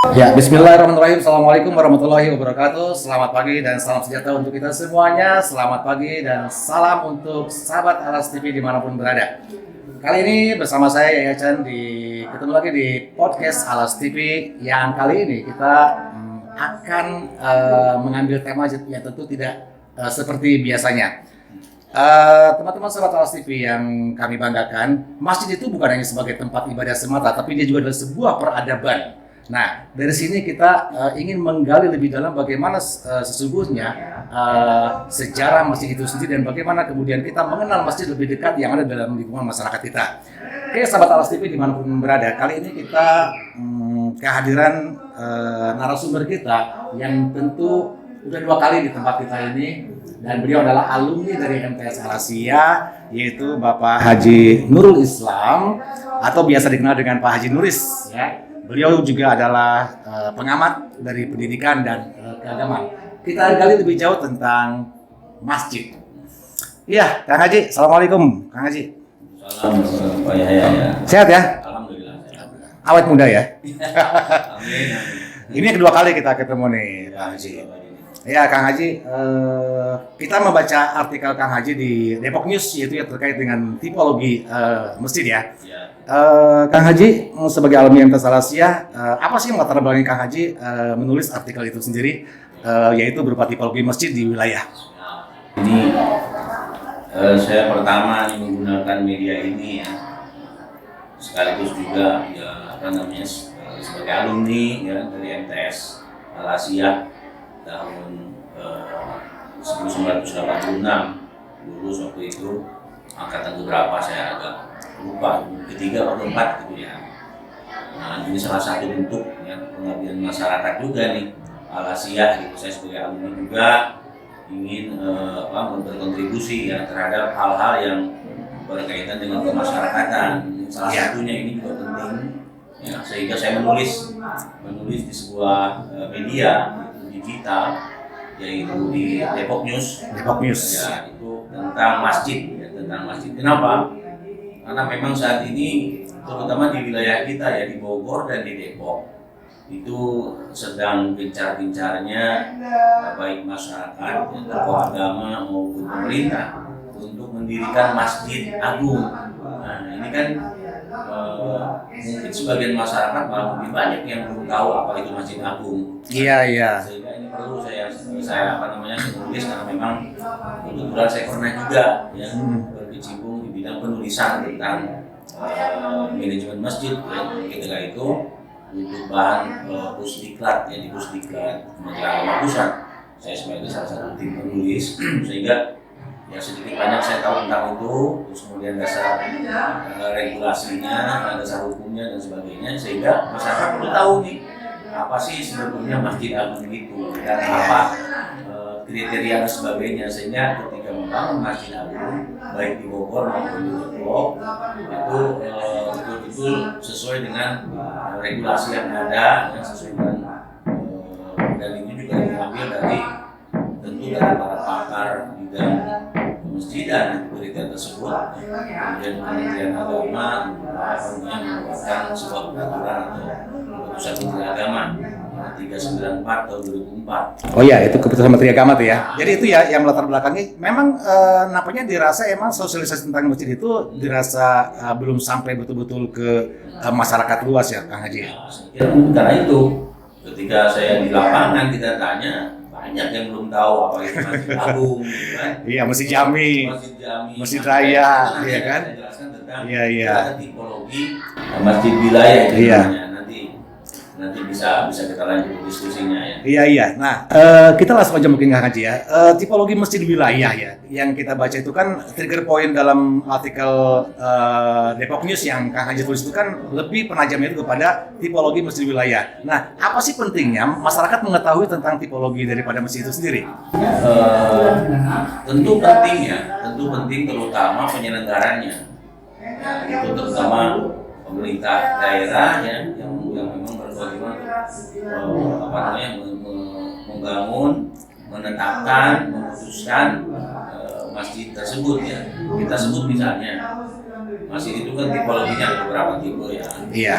Ya, bismillahirrahmanirrahim. Assalamualaikum warahmatullahi wabarakatuh. Selamat pagi dan salam sejahtera untuk kita semuanya. Selamat pagi dan salam untuk sahabat Alas TV dimanapun berada. Kali ini bersama saya Yaya Chan ketemu lagi di podcast Alas TV yang kali ini kita akan mengambil tema yang tentu tidak seperti biasanya. Teman-teman sahabat Alas TV yang kami banggakan, masjid itu bukan hanya sebagai tempat ibadah semata, tapi dia juga adalah sebuah peradaban. Nah, dari sini kita ingin menggali lebih dalam bagaimana sesungguhnya sejarah masjid itu sendiri dan bagaimana kemudian kita mengenal masjid lebih dekat yang ada dalam lingkungan masyarakat kita. Oke, sahabat Alas TV dimanapun berada, kali ini kita kehadiran narasumber kita yang tentu sudah 2 kali di tempat kita ini, dan beliau adalah alumni dari MTS Al Asia, yaitu Bapak Haji Nurul Islam atau biasa dikenal dengan Pak Haji Nuris, ya. Beliau juga adalah pengamat dari pendidikan dan keagamaan. Kita gali lebih jauh tentang masjid. Iya, Kang Haji. Assalamualaikum, Kang Haji. Salam, Pak Yahya. Sehat ya? Alhamdulillah. Awet muda ya? Amin. Ini yang kedua kali kita ketemu nih, Kang Haji. Ya, Kang Haji, kita membaca artikel Kang Haji di Depok News, yaitu yang terkait dengan tipologi masjid ya. Kang Haji sebagai alumni MTS Al Asia, apa sih yang latar belakang Kang Haji menulis artikel itu sendiri, yaitu berupa tipologi masjid di wilayah? Ini saya pertama menggunakan media ini ya, sekaligus juga ya sebagai alumni ya dari MTS Al Asia tahun 1986, lulus waktu itu angkatan berapa saya agak lupa, ketiga atau keempat gitu ya. Nah, ini salah satu bentuk ya pengabdian masyarakat juga nih Al Asia gitu. Saya sebagai alumni juga ingin berkontribusi ya terhadap hal-hal yang berkaitan dengan kemasyarakatan. Salah satunya ini juga penting ya, sehingga saya menulis di sebuah media digital, yaitu di Depok News. Ya, itu tentang masjid ya, tentang masjid. Kenapa? Karena memang saat ini terutama di wilayah kita ya, di Bogor dan di Depok itu sedang gencar-gencarnya baik masyarakat, tokoh agama maupun pemerintah untuk mendirikan masjid agung. Nah, ini kan mungkin sebagian masyarakat malah lebih banyak yang belum tahu apa itu masjid agung. Iya. Sehingga ini perlu saya menulis, karena memang kebetulan saya pernah juga ya berkecimpung di bidang penulisan tentang manajemen masjid ya. Ketika itu untuk bahan Pusdiklat ya, di Pusdiklat Kementerian Agama Pusat, saya sebagai salah satu tim penulis sehingga ya sedikit banyak saya tahu tentang itu, terus kemudian dasar regulasinya, dasar hukumnya dan sebagainya, sehingga masyarakat perlu tahu nih apa sih sebetulnya masjid agung itu dan apa kriteria dan sebagainya, sehingga ketika membangun masjid agung baik di Bogor maupun di Depok itu betul-betul sesuai dengan regulasi yang ada, yang sesuai dengan dan itu juga diambil dari tentu dari para pakar bidang masjidan kriteria tersebut. Kemudian Kementerian Agama mengeluarkan sebuah peraturan atau keputusan Menteri Agama 394 tahun 2004. Oh iya, itu keputusan Menteri Agama tuh ya. Jadi itu ya yang melatar belakangnya. Memang nampaknya dirasa emang sosialisasi tentang masjid itu dirasa belum sampai betul-betul ke masyarakat luas ya, Kang Haji. Ya, karena itu ketika saya di lapangan kita tanya, banyak yang belum tahu apa itu masjid agung, gitu kan? Iya, Masjid Jami, Masjid Raya, iya kan? Saya jelaskan tentang Iya. tipologi masjid wilayah itu Iya. namanya. Nanti bisa kita lanjut diskusinya ya. Iya. Nah, kita langsung aja mungkin Kang Haji ya. Tipologi masjid wilayah ya, yang kita baca itu kan trigger point dalam artikel Depok News yang Kang Haji tulis itu kan lebih penajamnya itu kepada tipologi masjid wilayah. Nah, apa sih pentingnya masyarakat mengetahui tentang tipologi daripada masjid itu sendiri? Tentu penting terutama penyelenggarannya. Itu terutama pemerintah daerah ya yang memang berkewajiban membangun, menetapkan, memutuskan masjid tersebut ya. Kita sebut misalnya masjid itu kan tipologinya ada beberapa tipe ya. Iya.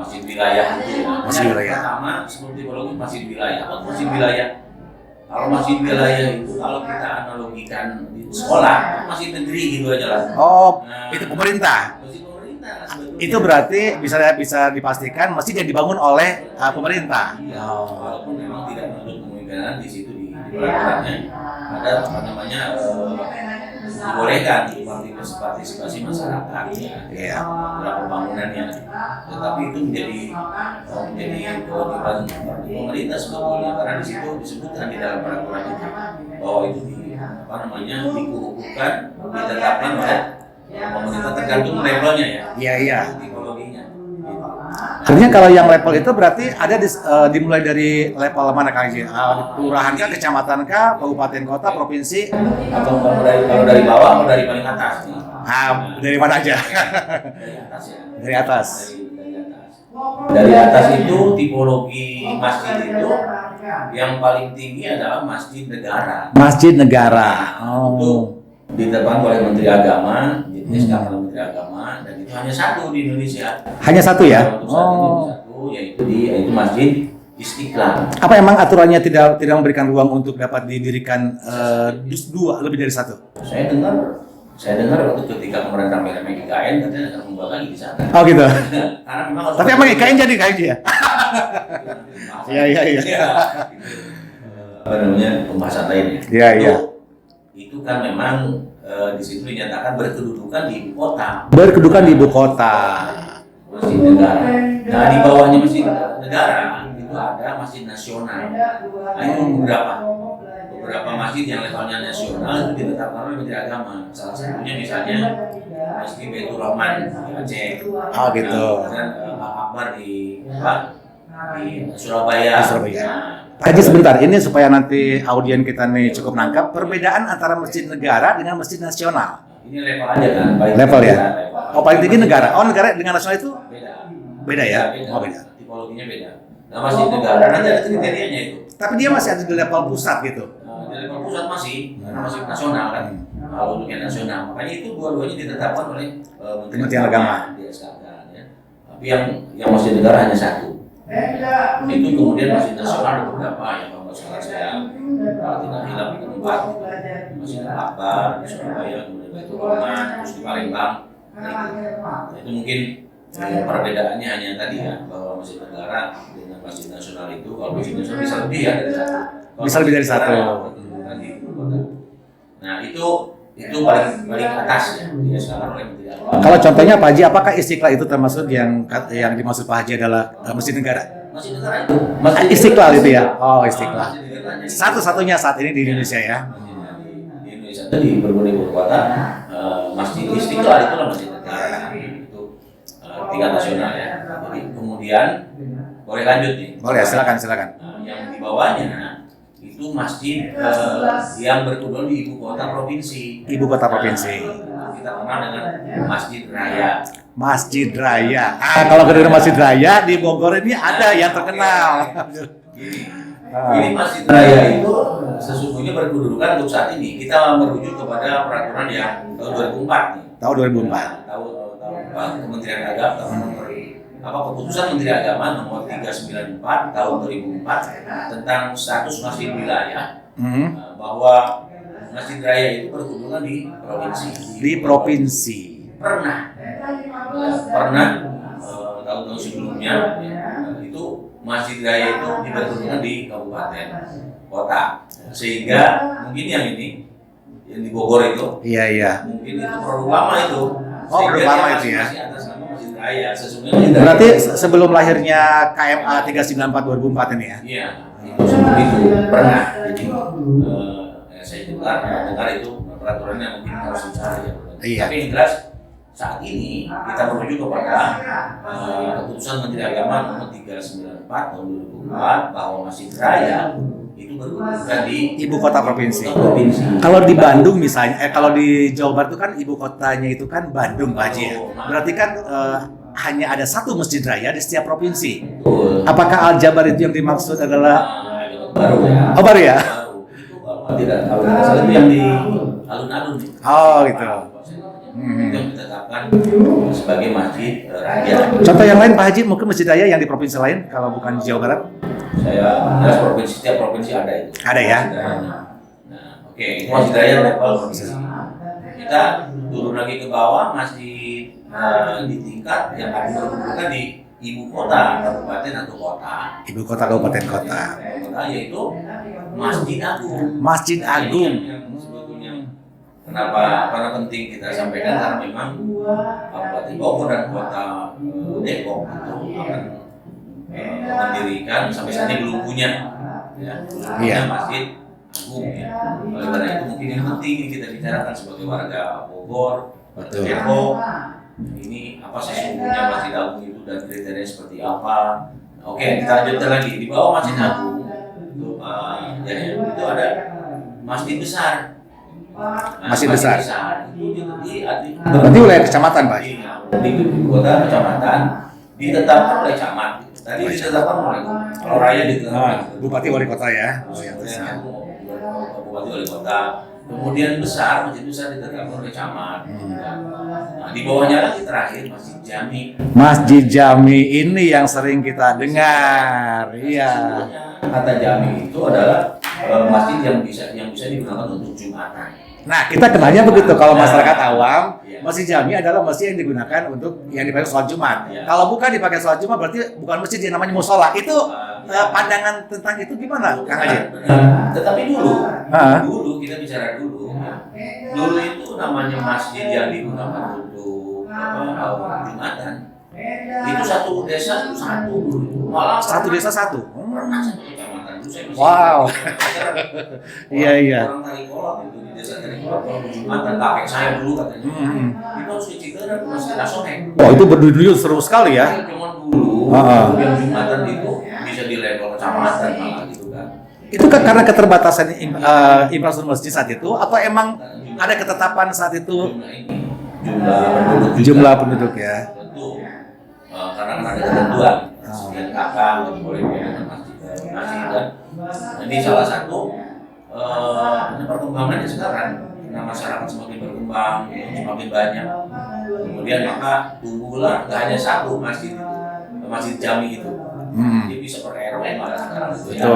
masjid wilayah itu ya. Masjid Yang wilayah. pertama sebelum tipologi masjid wilayah. Apa masjid wilayah? Kalau masjid wilayah itu kalau kita analogikan di sekolah, masjid negeri gitu aja lah. Oh, Nah, itu pemerintah. masjid pemerintah sebetulnya. Itu berarti bisa dipastikan masjid yang dibangun oleh pemerintah. Iya, Oh. walaupun memang tidak menutup kemungkinan di situ di peraturannya ada apa namanya dibolehkan di partisipasi masyarakat ya, Iya. dalam pembangunannya. Tetapi itu menjadi kewajiban pemerintah sebetulnya karena di situ disebutkan di dalam peraturan itu bahwa itu dikukuhkan ditetapkan oleh pemerintah tergantung levelnya ya. Iya, iya. Tipologinya. Gitu. Artinya kalau yang level itu berarti ada dimulai dari level mana Kang Haji? Kelurahan kah, kecamatan kah, kabupaten kota, provinsi? Atau kalau dari bawah atau dari paling atas nih? Dari mana aja? Dari atas ya. Dari atas. Dari atas. Dari atas itu tipologi masjid itu yang paling tinggi adalah masjid negara. Masjid negara. Itu Oh. ditetapkan oleh Menteri Agama, ditetapkan oleh Menteri Agama, dan itu hanya satu di Indonesia. Hanya satu ya? Untuk saat ini satu, yaitu Masjid Istiqlal. Apa emang aturannya tidak memberikan ruang untuk dapat didirikan dua lebih dari satu? Saya dengar waktu ketika kemarin ramai-ramai IKN katanya akan membuat lagi di sana. Oh gitu. Karena memang harus Tapi emang IKN jadi Kang Haji ya? Iya, iya, iya. Apa namanya pembahasan lainnya? Iya, iya. Itu kan memang di situ dinyatakan berkedudukan di ibu kota. Berkedudukan di ibu kota. Masjid negara. Nah di bawahnya masjid negara itu ada masjid nasional. Nah itu beberapa masjid yang levelnya nasional itu ditetapkan oleh Menteri Agama. Salah satunya misalnya Masjid Baitur Rahman di Aceh. Oh gitu. Dan Akbar di Surabaya. Di Surabaya. Nah, Pak Haji sebentar, ini supaya nanti audien kita nih cukup nangkap perbedaan antara masjid negara dengan masjid nasional. ini level aja kan. Level ya? Level. Oh paling tinggi negara. Oh negara dengan nasional itu Beda. beda ya? Beda. Oh beda. Tipologinya beda. Nah masjid negara nanti ada kriterianya itu. Tapi dia masih ada di level pusat gitu. Di level pusat masih, karena masih nasional kan. Kalau untuk yang nasional, makanya itu dua-duanya ditetapkan oleh Kementerian Agama. di SKK ya. Tapi yang masjid negara hanya satu. Itu kemudian masjid nasional ada beberapa yang kalau nggak salah saya tidak hilang itu 4. Masjid Akbar di Surabaya, kemudian Baitur Rahman, terus di Palembang. Nah, itu mungkin perbedaannya hanya tadi ya bahwa masjid negara dengan masjid nasional itu kalau masjid nasional bisa lebih ya dari satu. Kalau Bisa lebih dari masjid satu. negara, di ibu kota. Nah itu paling atas ya dia sekarang oleh Menteri Agama. Kalau contohnya Pak Haji, apakah Istiqlal itu termasuk yang dimaksud Pak Haji adalah masjid negara? Masjid negara itu masjid Istiqlal itu ya? Oh Istiqlal. Masjid negara. Satu-satunya saat ini di Indonesia ya? Di Indonesia itu di berbagai kota Masjid Istiqlal itu adalah masjid negara itu tingkat nasional ya. Jadi kemudian boleh lanjut nih. Boleh, silakan. Yang di bawahnya itu masjid yang berkumpul di ibu kota provinsi. Ibu kota provinsi. Nah, kita kenal dengan Masjid Raya. Masjid Raya. Kalau kedengaran Masjid Raya di Bogor ini ada yang terkenal. Ini Masjid Raya itu sesungguhnya berkedudukan untuk saat ini kita merujuk kepada peraturan yang tahun 2004 nih. Tahun 2004. Tahun Kementerian Agama keputusan Menteri Agama nomor 394 tahun 2004 tentang status masjid wilayah bahwa Masjid Raya itu berkedudukan di provinsi. Di provinsi. Pernah tahun-tahun sebelumnya itu Masjid Raya itu diberkedudukan di kabupaten kota sehingga mungkin yang di Bogor itu Iya. mungkin itu produk lama itu. Oh, produk lama itu ya. Masih atas nama Masjid Raya sesungguhnya. Berarti sebelum lahirnya KMA 394 2004 ini ya? Iya, itu seperti itu pernah. Jadi saya dengar itu peraturannya mungkin harus dicari ya. Iya. Tapi yang jelas saat ini kita merujuk kepada keputusan Menteri Agama nomor 394 tahun 2004 bahwa Masjid Raya itu berkedudukan di Ibu kota provinsi. provinsi. Kalau di Bandung misalnya, kalau di Jawa Barat itu kan ibu kotanya itu kan Bandung Pak Haji ya? Berarti kan hanya ada satu masjid raya di setiap provinsi. Betul. Apakah Al-Jabar itu yang dimaksud adalah Baru ya. Oh baru ya? Baru. Itu kalau tidak salah itu yang di alun-alun. Oh gitu. Itu yang ditetapkan sebagai masjid raya. Contoh yang lain Pak Haji, mungkin masjid raya yang di provinsi lain kalau bukan di Jawa Barat? Saya setiap provinsi ada itu. Ada ya? Nah, oke, itu masjid raya level provinsi. Kita turun lagi ke bawah, masjid di tingkat yang akan berkedudukan di ibu kota, kabupaten atau kota. Ibu kota, kabupaten, kota. Kota yaitu Masjid Agung. Masjid Agung. Yang sebetulnya karena penting kita sampaikan karena memang Kabupaten Bogor dan Kota Depok itu akan mendirikan sampai saat ini belum punya, ya, belum punya Masjid Agung. Ya. Oleh karena itu mungkin yang penting kita bicarakan sebagai warga Bogor, warga Depok. Ini apa sesungguhnya Masjid Agung itu dan kriteria seperti apa? Oke, kita lanjutkan lagi di bawah Masjid Agung itu ada masjid besar. Masjid besar. Itu Berarti wilayah kecamatan, Pak? Di kota kecamatan ditetapkan oleh camat. Tadi ditetapkan oleh kalau raya ditetapkan. Bupati wali kota ya. Bupati wali kota. Kemudian masjid besar ditetapkan oleh camat. Nah, di bawahnya lagi terakhir Masjid Jami. Masjid Jami ini yang sering kita dengar. Iya. Kata Jami itu adalah masjid yang bisa digunakan untuk Jumatan. Nah, kita kenalnya begitu kalau masyarakat awam, Masjid Jami adalah masjid yang digunakan untuk yang dipakai sholat Jumat. Kalau bukan dipakai sholat Jumat berarti bukan masjid yang namanya musola. Itu pandangan tentang itu gimana, Kang Haji? Tetapi dulu kita bicara dulu. Dulu itu namanya masjid yang digunakan untuk Jumatan. Itu satu desa satu dulu. Malah satu desa satu. Pernah satu kecamatan. Wow. Iya. Orang Tarikolot itu di desa Tarikolot kalau Jumatan kakek saya dulu katanya. Itu harus dicegah masjid Asoneng. Oh, itu berduyun seru sekali ya. Cuma dulu yang Jumatan itu bisa di level kecamatan malah gitu kan. Itu kan karena keterbatasan infrastruktur masjid saat itu atau emang ada ketetapan saat itu jumlah penduduk ya? Tentu karena ada ketentuan sekian kakak nggak boleh menggunakan masjid kan. Ini salah satu perkembangannya sekarang karena masyarakat semakin berkembang, semakin banyak. Kemudian maka tumbuhlah nggak hanya satu masjid Jami itu. Dia bisa per RW malah sekarang itu ya.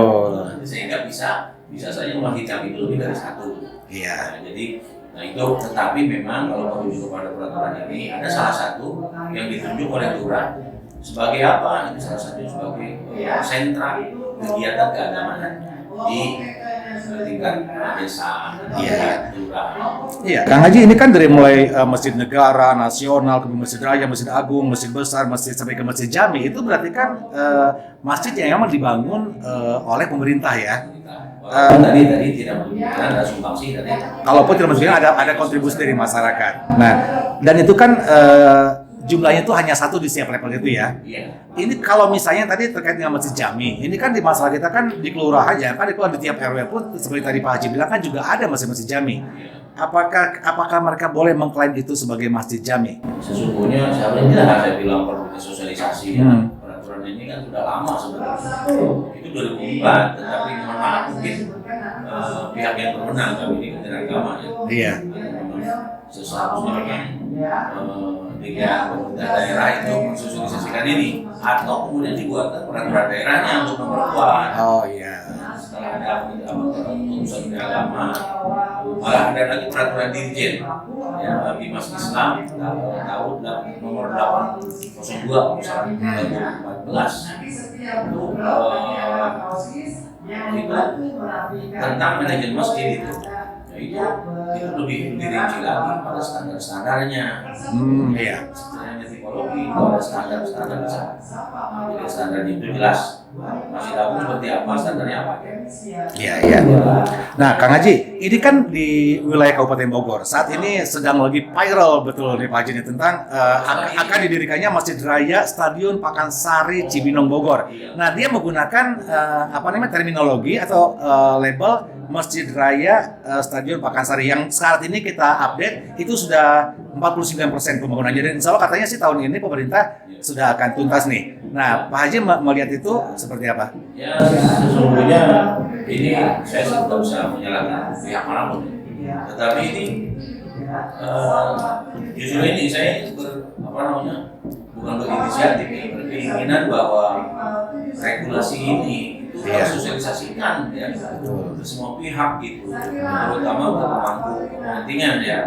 Sehingga bisa saja masjid Jami itu lebih dari satu. Iya. Nah itu tetapi memang kalau merujuk kepada peraturan ini ada salah satu yang ditunjuk oleh lurah sebagai apa? Ini salah satu sebagai sentra kegiatan keagamaan di tingkat desa, lurah. Iya, Kang Haji ini kan dari mulai masjid negara, nasional, kemudian masjid raya, masjid agung, masjid besar, masjid sampai ke masjid Jami itu berarti kan masjid yang memang dibangun oleh pemerintah ya. Tadi tidak menunjukkan ada sumbangsi dari. Kalaupun tidak menunjukkan ada kontribusi dari masyarakat. Nah, dan itu kan jumlahnya itu hanya satu di setiap level itu ya. Iya. Ini kalau misalnya tadi terkait dengan Masjid Jami, ini kan di masalah kita kan di kelurahan ya, kan di tiap RW pun seperti tadi Pak Haji bilang kan juga ada masjid Jami. Apakah mereka boleh mengklaim itu sebagai Masjid Jami? Sesungguhnya sebenarnya saya bilang perlu sosialisasi ya. Peraturan ini kan sudah lama sebenarnya. Itu 2004, tetapi mohon maaf mungkin pihak yang berwenang kami ini Kementerian Agama ya. Iya. Seharusnya memang pemerintah daerah itu mensosialisasikan ini atau kemudian dibuatkan peraturan daerahnya untuk memperkuat. Oh iya. Setelah ada urusan agama, malah ada lagi peraturan dirjen ya Bimas Islam tahun nomor 802 misalnya 2014 itu tentang manajemen masjid itu. Itu lebih rinci lagi pada standar-standarnya. Iya. Standarnya tipologi itu ada standar-standar di sana. Jadi standarnya itu jelas. Masjid Agung seperti apa, standarnya apa? Iya. Nah, Kang Haji, ini kan di wilayah Kabupaten Bogor. Saat ini sedang lagi viral betul nih Pak Haji tentang akan didirikannya Masjid Raya Stadion Pakansari Cibinong Bogor. Nah, dia menggunakan terminologi atau label Masjid Raya Stadion Pakansari yang saat ini kita update itu sudah 49% pembangunannya dan insya Allah katanya sih tahun ini pemerintah sudah akan tuntas nih. Nah, Pak Haji melihat itu seperti apa? Ya, sesungguhnya ini saya tidak bisa menyalahkan pihak manapun. Tetapi ini Justru ini saya bukan berinisiatif, ya, berkeinginan bahwa regulasi ini itu harus sosialisasikan ya ke semua pihak gitu, terutama untuk pemangku kepentingan ya,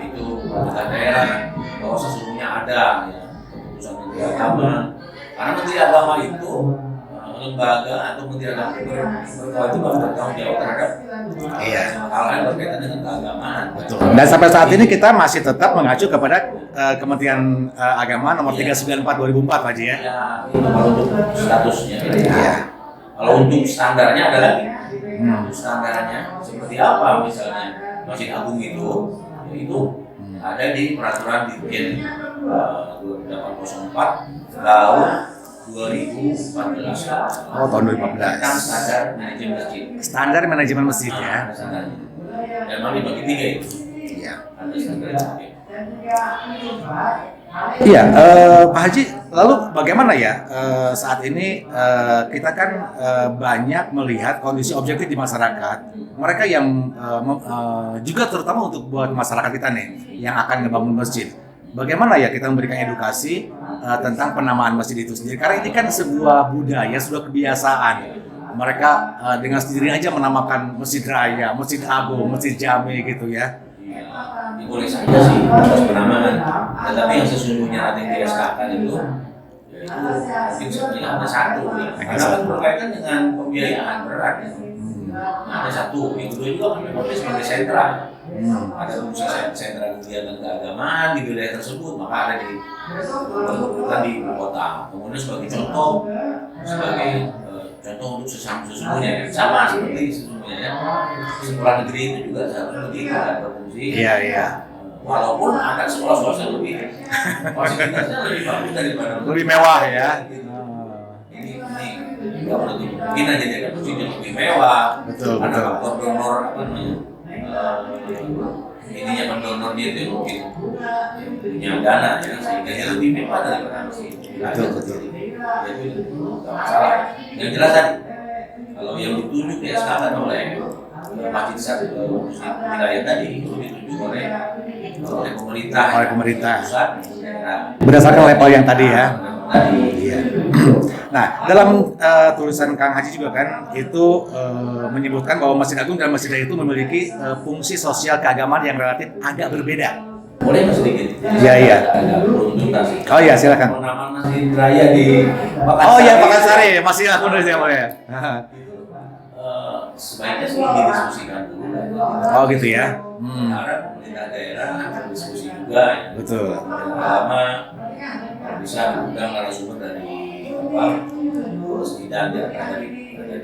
itu pemerintah daerah, bahwa sesungguhnya ada ya keputusan Menteri Agama, karena Menteri Agama itu lembaga atau Menteri Agama berkewajiban bertanggung jawab terhadap hal-hal yang berkaitan dengan keagamaan. Betul. Dan sampai saat ini kita masih tetap mengacu kepada Kementerian Agama nomor 394 2004 Pak Haji ya. Ya, itu kalau untuk statusnya. Iya. Kalau untuk standarnya ada lagi. Untuk standarnya seperti apa misalnya Masjid Agung itu ada di peraturan Dirjen 804 tahun 2014. Oh, tahun 2014. Tentang standar manajemen masjid. Standar manajemen masjid ya. Standarnya. Dan memang dibagi 3 itu. Iya. Ada standar. Iya, Pak Haji, lalu bagaimana ya saat ini kita kan banyak melihat kondisi objektif di masyarakat, mereka yang juga terutama untuk buat masyarakat kita nih yang akan ngebangun masjid. Bagaimana ya kita memberikan edukasi tentang penamaan masjid itu sendiri? Karena ini kan sebuah budaya, sebuah kebiasaan. Mereka dengan sendirinya aja menamakan masjid raya, masjid agung, masjid jami gitu ya. Boleh saja sih atas penamaan, tetapi yang sesungguhnya ada yang di-SK-kan itu yaitu mungkin sebenarnya ada satu ya. Karena kan berkaitan dengan pembiayaan berat ya. Ada satu, yang kedua juga kan memang sebagai sentra. Ada fungsi sentra kegiatan keagamaan di wilayah tersebut, maka ada di ibu kota. Kemudian sebagai contoh untuk sesungguhnya sama seperti sesungguhnya ya. Sekolah negeri itu juga seharusnya begitu kan berfungsi. Iya. Walaupun ada sekolah swasta lebih fasilitasnya lebih bagus daripada lebih mewah ya. Ini nggak menutup kemungkinan jadi ada masjid yang lebih mewah. Betul. Faktor donor ininya pendonornya itu mungkin punya dana ya sehingga dia lebih mewah daripada masjid. Betul. Jadi nggak masalah. Yang jelas tadi kalau yang ditunjuk ya sekarang oleh masjid satu wilayah tadi itu ditunjuk oleh pemerintah. Oleh pemerintah. Pusat, berdasarkan level yang tadi ya. Iya. Nah, dalam tulisan Kang Haji juga kan itu menyebutkan bahwa Masjid Agung dan Masjid Raya itu memiliki fungsi sosial keagamaan yang relatif agak berbeda. Boleh Mas sedikit? Iya. Oh iya, silakan. Penamaan Masjid Raya di Pakansari. Oh iya, Pakansari, Masjid Agung dari siapa ya? Sebaiknya sih didiskusikan dulu. Oh gitu ya. Karena pemerintah daerah akan diskusi juga ya. Betul. Lama bisa diundang narasumber dari dan dari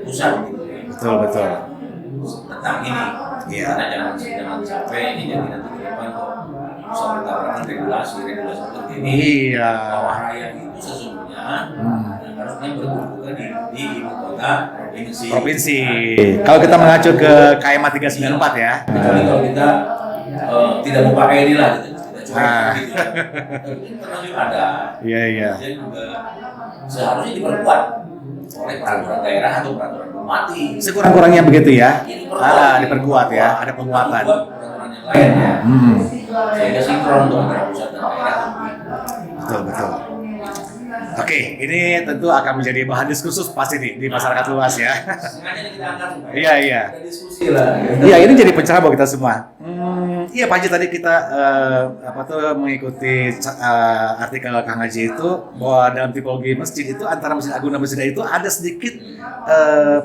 pusat gitu ya. Betul. Tentang ini. Iya. Karena jangan sampai ini jadi nanti ke depan kok bisa bertabrakan regulasi seperti ini. Iya. Bawah raya itu sesungguhnya harusnya bertumbuh di ibu kota provinsi. Kalau kita mengacu ke KMA 394 ya. Kecuali kalau kita tidak mau pakai inilah gitu. Kita coba gitu. Tapi pernah juga ada. Iya. Jadi juga seharusnya diperkuat oleh peraturan daerah atau peraturan bupati. Sekurang-kurangnya begitu ya. Diperkuat ya, ada penguatan. Peraturan yang lain ya. Sehingga sinkron untuk antara pusat dan daerah. Betul. Oke, ini tentu akan menjadi bahan diskursus pasti nih di masyarakat luas ya. Sengaja kita angkat. Iya. Ada diskusi lah. Iya, ini jadi pencerahan buat kita semua. Iya, Pak Haji, tadi kita mengikuti artikel Kang Haji itu bahwa dalam tipologi masjid itu antara Masjid Agung dan Masjid Raya itu ada sedikit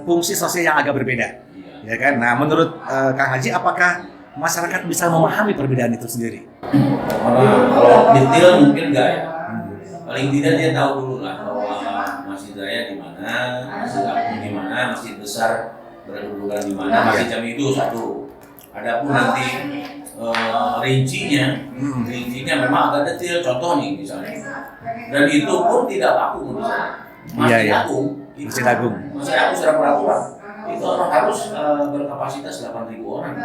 fungsi sosial yang agak berbeda. Ya kan? Nah, menurut Kang Haji, apakah masyarakat bisa memahami perbedaan itu sendiri? Kalau detail mungkin enggak ya. Paling tidak dia tahu dulu lah bahwa Masjid Raya di mana, Masjid Agung di mana, masjid besar berkedudukan di mana, Masjid Jami itu satu. Adapun nanti rincinya memang agak detail. Contoh nih misalnya, dan itu pun tidak baku misalnya. Masjid Agung sudah peraturan. Itu harus berkapasitas 8.000 orang.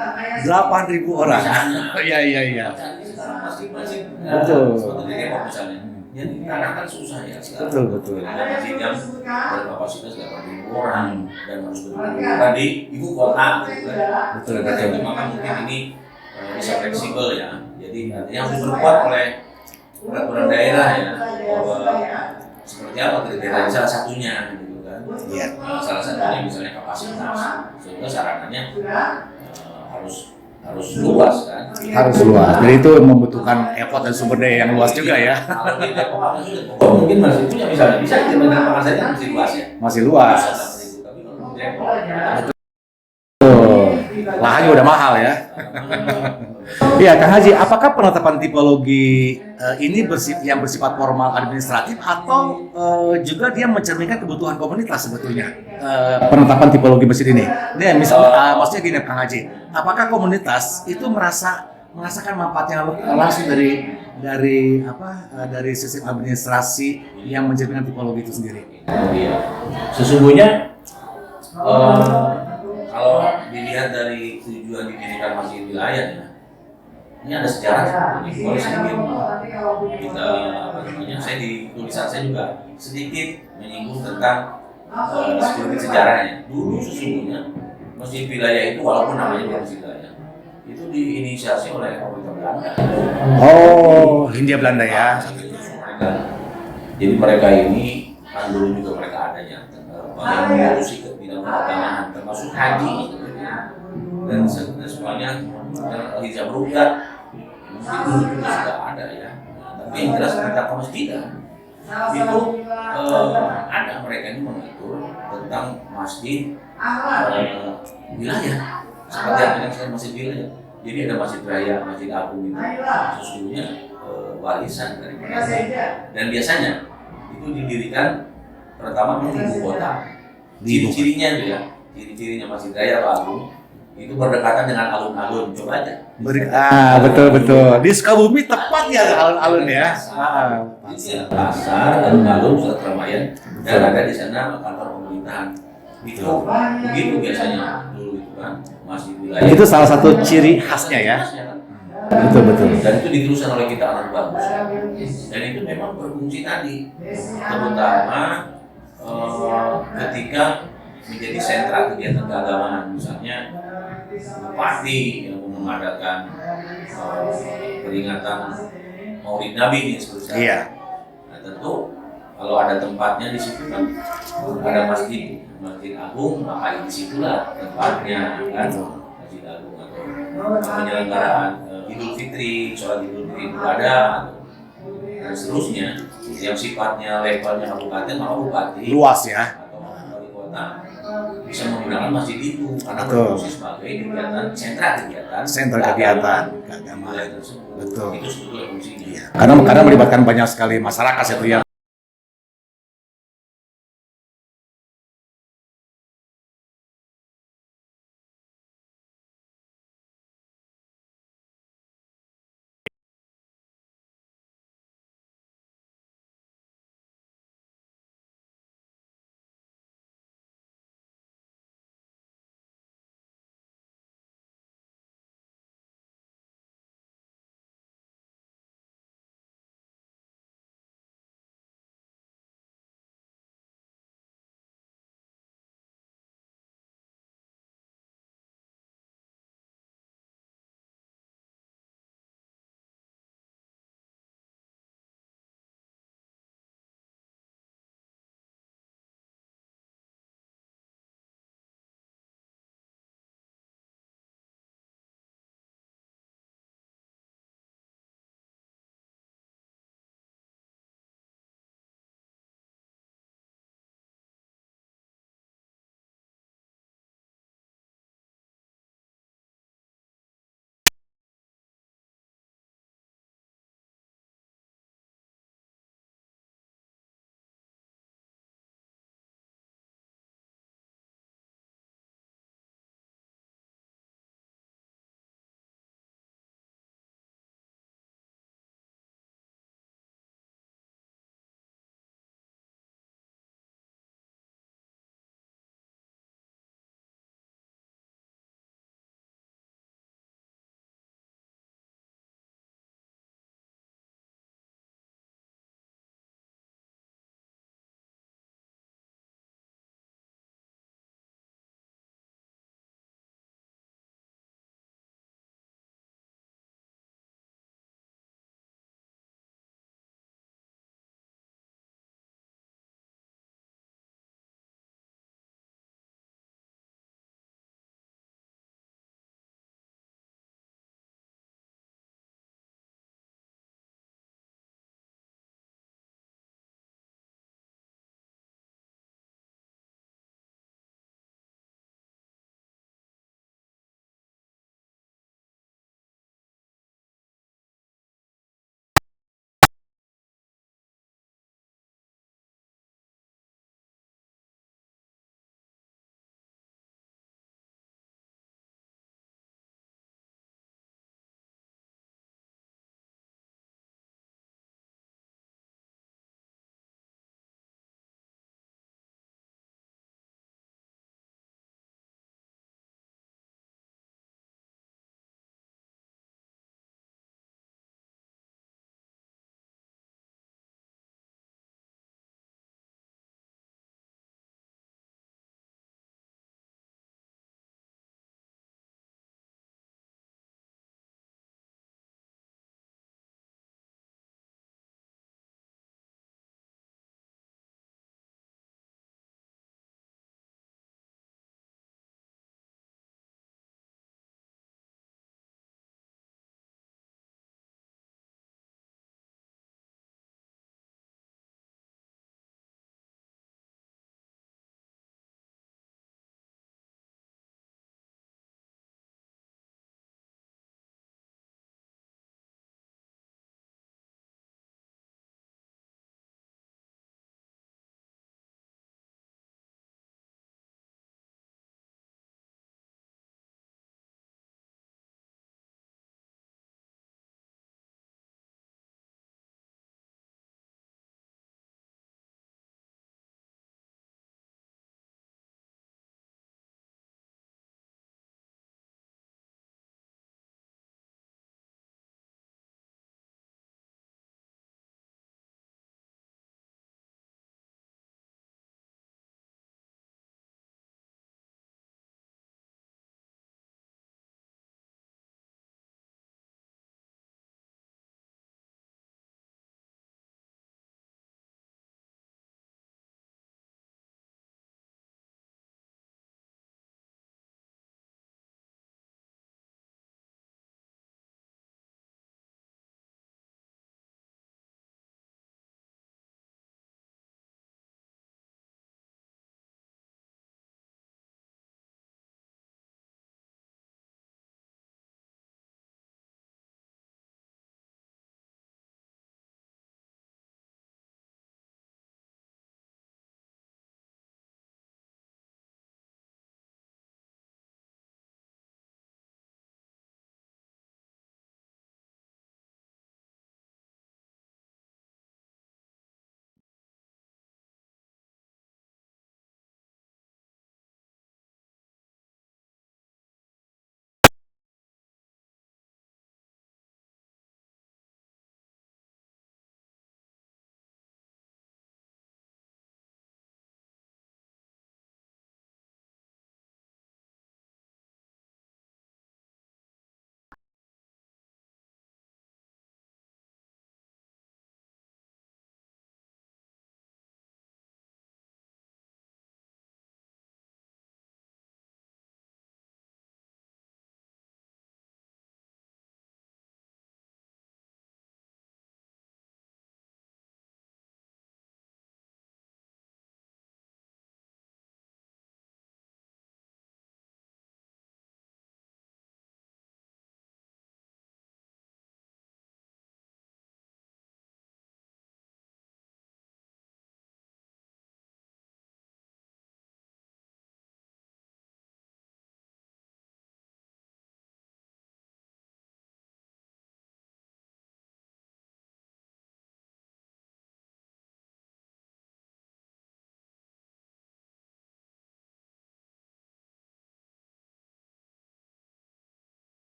8.000 orang. Iya. Masjid Betul. seperti di Depok misalnya. Jadi karena kan susah ya sekarang. Betul. Ada masjid yang berkapasitas 8.000 orang dan harus berkedudukan di ibu kota. Betul. Betul. Maka mungkin ini bisa fleksibel ya. Jadi artinya harus diperkuat oleh peraturan daerah ya, bahwa seperti apa kriteria salah satunya gitu kan. Iya. Salah satunya misalnya kapasitas, sehingga sarananya harus luas kan. Harus luas. Jadi itu membutuhkan effort dan sumber daya yang luas juga ya. Kalau di Depok mungkin masih punya misalnya bisa di Medan saja masih luas ya. Masih luas. Tapi kalau di Depok Lahannya udah mahal ya. Iya, Kang Haji, apakah penetapan tipologi ini yang bersifat formal administratif atau juga dia mencerminkan kebutuhan komunitas sebetulnya penetapan tipologi masjid ini? Ini misalnya, maksudnya gini, Kang Haji, apakah komunitas itu merasakan manfaatnya langsung dari sistem administrasi yang mencerminkan tipologi itu sendiri? Iya. Sesungguhnya kalau dilihat dari tujuan didirikan masjid wilayah ya, ini ada sejarah sebetulnya. Kalau sedikit kita saya di tulisan saya juga sedikit menyinggung tentang sedikit sejarahnya. Dulu sesungguhnya masjid wilayah itu walaupun namanya bukan masjid wilayah, itu diinisiasi oleh pemerintah Belanda. Oh, Hindia Belanda ya. Jadi mereka ini kan dulu juga mereka adanya mengurusi ke bidang keagamaan termasuk haji dan semuanya hijab rukyat itu juga sudah ada ya. Tapi yang jelas tentang kemasjidan itu ada mereka ini mengatur tentang masjid wilayah seperti yang kita masjid wilayah. Jadi ada masjid raya, masjid agung itu sesungguhnya warisan dari mereka. Dan biasanya itu didirikan pertama di ibu kota. Ciri-cirinya itu ya, ciri-cirinya masjid raya atau agung itu berdekatan dengan alun-alun. Coba aja. Betul. Di Sukabumi tepat ya alun-alun ya. Pasar, alun-alun, pusat keramaian, dan ada di sana kantor pemerintahan. Itu begitu biasanya dulu itu kan masjid wilayah. Itu salah satu ciri khasnya ya. Betul. Dan itu diteruskan oleh kita anak bagus. Dan itu memang berfungsi tadi, terutama ketika menjadi sentra kegiatan keagamaan, misalnya bupati yang mengadakan peringatan Maulid Nabi ini seperti itu. Iya. Nah tentu kalau ada tempatnya di situ kan ada masjid agung, maka di situlah tempatnya kan masjid agung atau penyelenggaraan Idul Fitri, sholat Idul Fitri ada dan seterusnya yang sifatnya levelnya kabupaten maka bupati Luas ya. atau wali kota bisa menggunakan masjid itu karena berfungsi sebagai sentra kegiatan keagamaan. tersebut. Betul. Itu sebetulnya fungsinya. Karena melibatkan banyak sekali masyarakat itu ya.